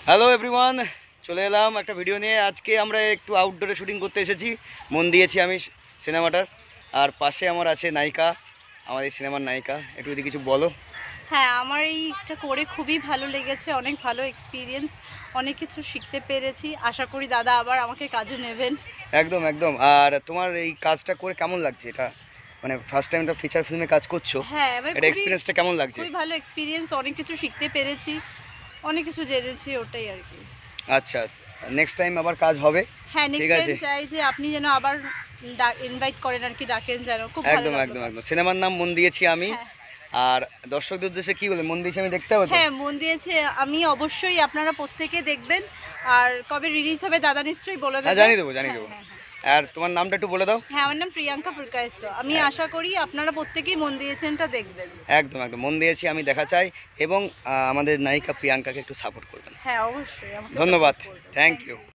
Hello everyone, চলে এলাম একটা ভিডিও নিয়ে। আজকে আমরা একটু আউটডোরে শুটিং করতে এসেছি, মন দিয়েছি আমি সিনেমাটার। আর পাশে আমার আছে নায়িকা, আমাদের সিনেমার নায়িকা। একটু যদি কিছু বলো। হ্যাঁ, আমার এইটা করে খুবই ভালো লেগেছে, অনেক ভালো এক্সপিরিয়েন্স, অনেক কিছু শিখতে পেরেছি। আশা করি দাদা আবার আমাকে কাজে নেবেন। একদম একদম। আর তোমার এই কাজটা করে কেমন লাগছে? এটা মানে ফার্স্ট টাইম একটা ফিচার ফিল্মে কাজ করছো, হ্যাঁ, আমার এটা এক্সপিরিয়েন্সটা কেমন লাগছে? খুবই ভালো এক্সপিরিয়েন্স, অনেক কিছু শিখতে পেরেছি, অনেক কিছু জেনেছি, ওটাই আর কি। আচ্ছা, নেক্সট টাইম আবার কাজ হবে। হ্যাঁ, ঠিক নেক্সট আছে, টাইম চাই যে আপনি যেন আবার ইনভাইট করেন আর কি, ডাকেন যেন। খুব ভালো একদম লাগলো একদম কাজটা। একদম। সিনেমার নাম মন দিয়েছি আমি। হ্যাঁ আর দর্শকদের উদ্দেশ্যে কি বলে, মন দিয়েছি আমি দেখতে হবে তো? হ্যাঁ, মন দিয়েছে আমি, অবশ্যই আপনারা প্রত্যেকে দেখবেন। আর কবে রিলিজ হবে দাদা নিশ্চয়ই বলে হ্যাঁ, দেবেন। জানিয়ে দেবো জানিয়ে দেবো। হ্যাঁ হ্যাঁ হ্যাঁ। আর তোমার নামটা একটু বলে দাও। হ্যাঁ, আমার নাম প্রিয়াঙ্কা পুরকায়স্থ। আমি আশা করি আপনারা প্রত্যেকেই মন দিয়েছেনটা দেখবেন। একদম একদম, মন দিয়েছি আমি দেখা চাই। এবং আমাদের নায়িকা প্রিয়াঙ্কাকে একটু সাপোর্ট করবেন। হ্যাঁ, অবশ্যই আমাকে ধন্যবাদ, support করবেন। Thank Thank you. you.